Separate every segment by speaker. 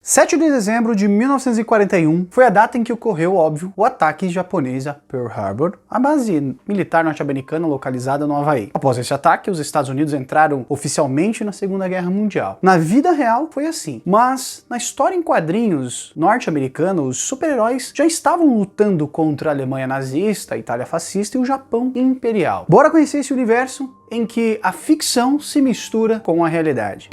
Speaker 1: 7 de dezembro de 1941 foi a data em que ocorreu, óbvio, o ataque japonês a Pearl Harbor, a base militar norte-americana localizada no Havaí. Após esse ataque, os Estados Unidos entraram oficialmente na Segunda Guerra Mundial. Na vida real foi assim, mas na história em quadrinhos norte-americana, os super-heróis já estavam lutando contra a Alemanha nazista, a Itália fascista e o Japão imperial. Bora conhecer esse universo em que a ficção se mistura com a realidade.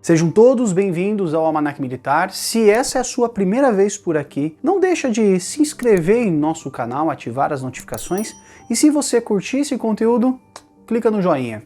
Speaker 1: Sejam todos bem-vindos ao Almanac Militar. Se essa é a sua primeira vez por aqui, não deixa de se inscrever em nosso canal, ativar as notificações e se você curtir esse conteúdo, clica no joinha.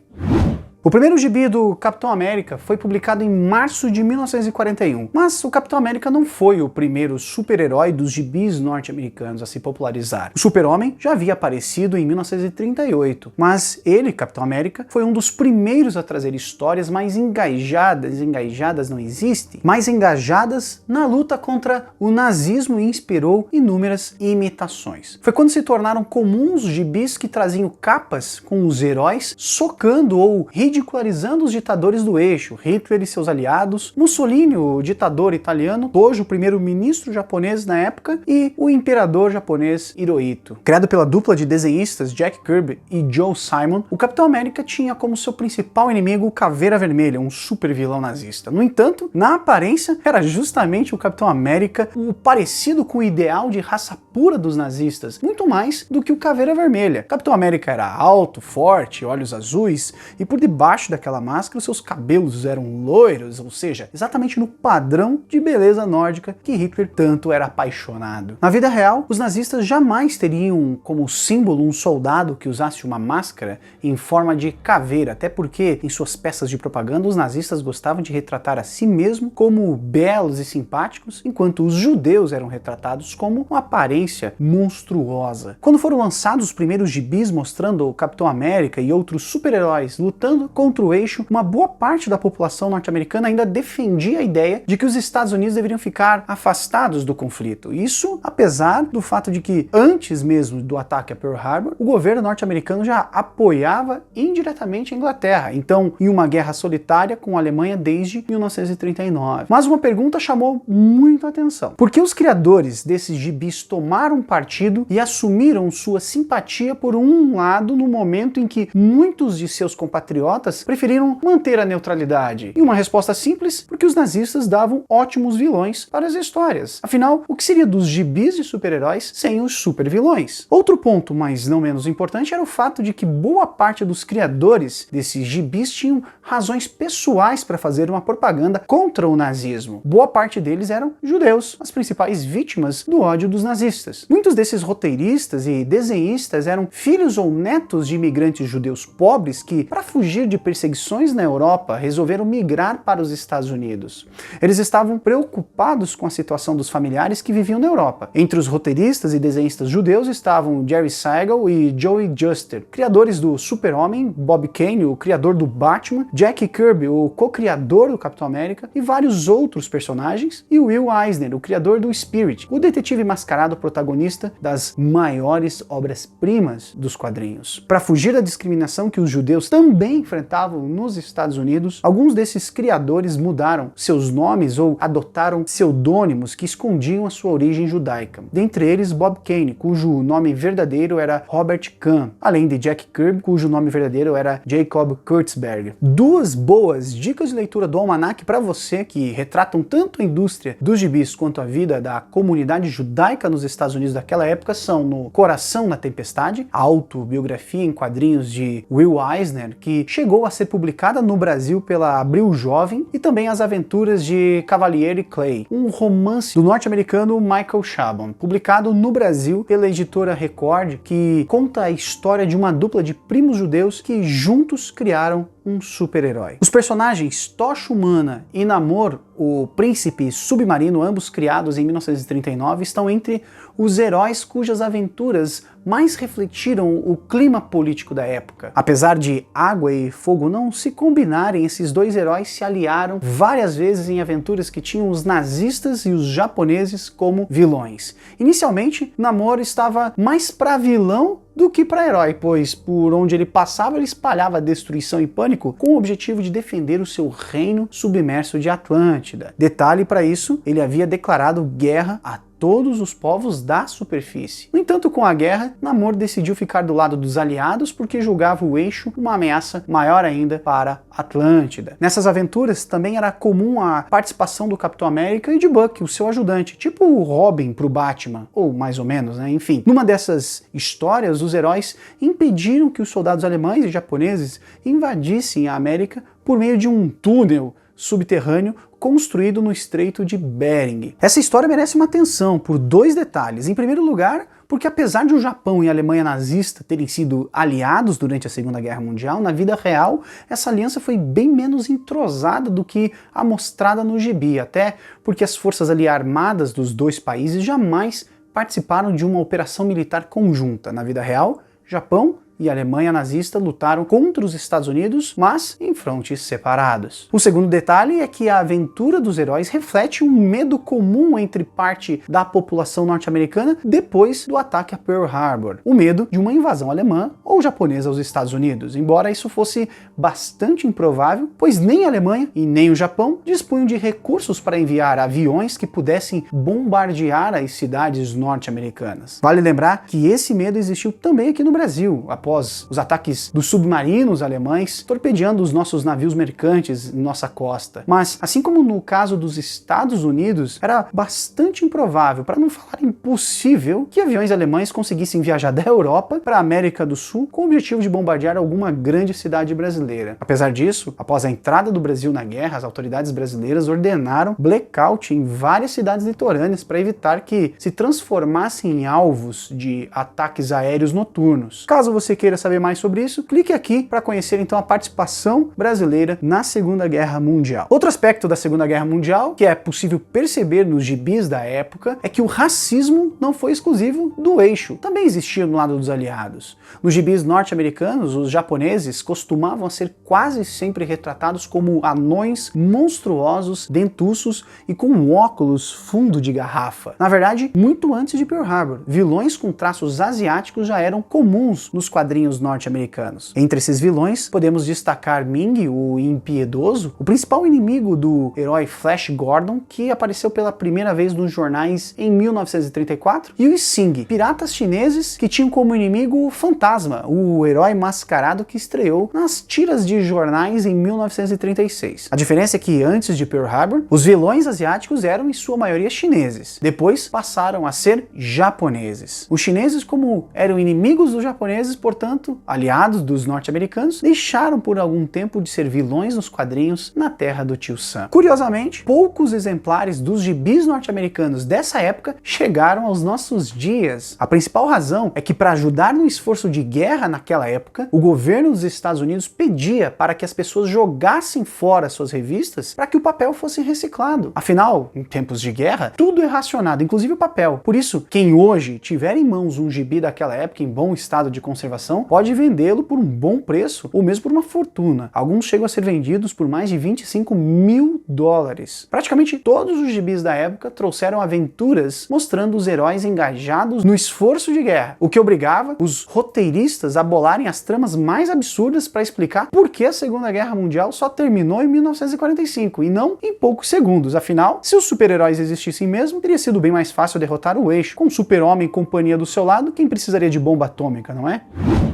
Speaker 1: O primeiro gibi do Capitão América foi publicado em março de 1941, mas o Capitão América não foi o primeiro super-herói dos gibis norte-americanos a se popularizar. O Super-Homem já havia aparecido em 1938, mas ele, Capitão América, foi um dos primeiros a trazer histórias mais engajadas não existe, mais engajadas na luta contra o nazismo e inspirou inúmeras imitações. Foi quando se tornaram comuns gibis que traziam capas com os heróis socando ou ridicularizando os ditadores do eixo, Hitler e seus aliados, Mussolini, o ditador italiano, Tojo, o primeiro-ministro japonês na época, e o imperador japonês Hirohito. Criado pela dupla de desenhistas Jack Kirby e Joe Simon, o Capitão América tinha como seu principal inimigo o Caveira Vermelha, um super vilão nazista. No entanto, na aparência, era justamente o Capitão América o parecido com o ideal de raça pura dos nazistas, muito mais do que o Caveira Vermelha. O Capitão América era alto, forte, olhos azuis, e por debaixo daquela máscara, os seus cabelos eram loiros, ou seja, exatamente no padrão de beleza nórdica que Hitler tanto era apaixonado. Na vida real, os nazistas jamais teriam como símbolo um soldado que usasse uma máscara em forma de caveira, até porque em suas peças de propaganda os nazistas gostavam de retratar a si mesmo como belos e simpáticos, enquanto os judeus eram retratados como uma aparência monstruosa. Quando foram lançados os primeiros gibis mostrando o Capitão América e outros super-heróis lutando contra o eixo, uma boa parte da população norte-americana ainda defendia a ideia de que os Estados Unidos deveriam ficar afastados do conflito. Isso apesar do fato de que, antes mesmo do ataque a Pearl Harbor, o governo norte-americano já apoiava indiretamente a Inglaterra, então em uma guerra solitária com a Alemanha desde 1939. Mas uma pergunta chamou muita atenção. Por que os criadores desses gibis tomaram partido e assumiram sua simpatia por um lado no momento em que muitos de seus compatriotas preferiram manter a neutralidade? E uma resposta simples, porque os nazistas davam ótimos vilões para as histórias. Afinal, o que seria dos gibis de super-heróis sem os super-vilões? Outro ponto, mas não menos importante, era o fato de que boa parte dos criadores desses gibis tinham razões pessoais para fazer uma propaganda contra o nazismo. Boa parte deles eram judeus, as principais vítimas do ódio dos nazistas. Muitos desses roteiristas e desenhistas eram filhos ou netos de imigrantes judeus pobres que, para fugir de perseguições na Europa, resolveram migrar para os Estados Unidos. Eles estavam preocupados com a situação dos familiares que viviam na Europa. Entre os roteiristas e desenhistas judeus estavam Jerry Siegel e Joey Shuster, criadores do Super-Homem, Bob Kane, o criador do Batman, Jack Kirby, o co-criador do Capitão América, e vários outros personagens, e Will Eisner, o criador do Spirit, o detetive mascarado protagonista das maiores obras-primas dos quadrinhos. Para fugir da discriminação que os judeus também enfrentavam nos Estados Unidos, alguns desses criadores mudaram seus nomes ou adotaram pseudônimos que escondiam a sua origem judaica. Dentre eles, Bob Kane, cujo nome verdadeiro era Robert Kahn, além de Jack Kirby, cujo nome verdadeiro era Jacob Kurtzberg. Duas boas dicas de leitura do Almanac para você que retratam tanto a indústria dos gibis quanto a vida da comunidade judaica nos Estados Unidos daquela época são no Coração na Tempestade, a autobiografia em quadrinhos de Will Eisner, que chegou a ser publicada no Brasil pela Abril Jovem, e também As Aventuras de Cavalieri Clay, um romance do norte-americano Michael Chabon, publicado no Brasil pela editora Record, que conta a história de uma dupla de primos judeus que juntos criaram um super-herói. Os personagens Tocha Humana e Namor, o príncipe submarino, ambos criados em 1939, estão entre os heróis cujas aventuras mais refletiram o clima político da época. Apesar de água e fogo não se combinarem, esses dois heróis se aliaram várias vezes em aventuras que tinham os nazistas e os japoneses como vilões. Inicialmente, Namor estava mais para vilão do que para herói, pois por onde ele passava ele espalhava destruição e pânico com o objetivo de defender o seu reino submerso de Atlântida. Detalhe para isso, ele havia declarado guerra a todos os povos da superfície. No entanto, com a guerra, Namor decidiu ficar do lado dos aliados porque julgava o eixo uma ameaça maior ainda para Atlântida. Nessas aventuras também era comum a participação do Capitão América e de Bucky, o seu ajudante, tipo o Robin pro Batman, ou mais ou menos, né? Enfim. Numa dessas histórias, os heróis impediram que os soldados alemães e japoneses invadissem a América por meio de um túnel subterrâneo construído no Estreito de Bering. Essa história merece uma atenção por dois detalhes. Em primeiro lugar, porque apesar de o Japão e a Alemanha nazista terem sido aliados durante a Segunda Guerra Mundial, na vida real essa aliança foi bem menos entrosada do que a mostrada no gibi, até porque as forças ali armadas dos dois países jamais participaram de uma operação militar conjunta. Na vida real, Japão e a Alemanha nazista lutaram contra os Estados Unidos, mas em frontes separados. O segundo detalhe é que a aventura dos heróis reflete um medo comum entre parte da população norte-americana depois do ataque a Pearl Harbor, o medo de uma invasão alemã ou japonesa aos Estados Unidos, embora isso fosse bastante improvável, pois nem a Alemanha e nem o Japão dispunham de recursos para enviar aviões que pudessem bombardear as cidades norte-americanas. Vale lembrar que esse medo existiu também aqui no Brasil, após os ataques dos submarinos alemães torpedeando os nossos navios mercantes em nossa costa. Mas, assim como no caso dos Estados Unidos, era bastante improvável, para não falar impossível, que aviões alemães conseguissem viajar da Europa para a América do Sul com o objetivo de bombardear alguma grande cidade brasileira. Apesar disso, após a entrada do Brasil na guerra, as autoridades brasileiras ordenaram blackout em várias cidades litorâneas para evitar que se transformassem em alvos de ataques aéreos noturnos. Caso você queira saber mais sobre isso, clique aqui para conhecer então a participação brasileira na Segunda Guerra Mundial. Outro aspecto da Segunda Guerra Mundial, que é possível perceber nos gibis da época, é que o racismo não foi exclusivo do eixo, também existia no lado dos aliados. Nos gibis norte-americanos, os japoneses costumavam ser quase sempre retratados como anões monstruosos, dentuços e com óculos fundo de garrafa. Na verdade, muito antes de Pearl Harbor, vilões com traços asiáticos já eram comuns nos quadrinhos norte-americanos. Entre esses vilões, podemos destacar Ming, o impiedoso, o principal inimigo do herói Flash Gordon, que apareceu pela primeira vez nos jornais em 1934, e o Sing, piratas chineses que tinham como inimigo o Fantasma, o herói mascarado que estreou nas tiras de jornais em 1936. A diferença é que antes de Pearl Harbor, os vilões asiáticos eram em sua maioria chineses. Depois passaram a ser japoneses. Os chineses, como eram inimigos dos japoneses, portanto, aliados dos norte-americanos, deixaram por algum tempo de ser vilões nos quadrinhos na terra do tio Sam. Curiosamente, poucos exemplares dos gibis norte-americanos dessa época chegaram aos nossos dias. A principal razão é que, para ajudar no esforço de guerra naquela época, o governo dos Estados Unidos pedia para que as pessoas jogassem fora suas revistas para que o papel fosse reciclado. Afinal, em tempos de guerra, tudo é racionado, inclusive o papel. Por isso, quem hoje tiver em mãos um gibi daquela época em bom estado de conservação pode vendê-lo por um bom preço ou mesmo por uma fortuna. Alguns chegam a ser vendidos por mais de 25 mil dólares. Praticamente todos os gibis da época trouxeram aventuras mostrando os heróis engajados no esforço de guerra, o que obrigava os roteiristas a bolarem as tramas mais absurdas para explicar por que a Segunda Guerra Mundial só terminou em 1945 e não em poucos segundos. Afinal, se os super-heróis existissem mesmo, teria sido bem mais fácil derrotar o eixo. Com o Super-Homem e companhia do seu lado, quem precisaria de bomba atômica, não é?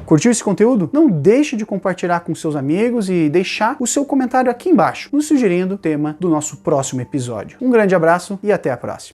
Speaker 1: Curtiu esse conteúdo? Não deixe de compartilhar com seus amigos e deixar o seu comentário aqui embaixo, nos sugerindo o tema do nosso próximo episódio. Um grande abraço e até a próxima.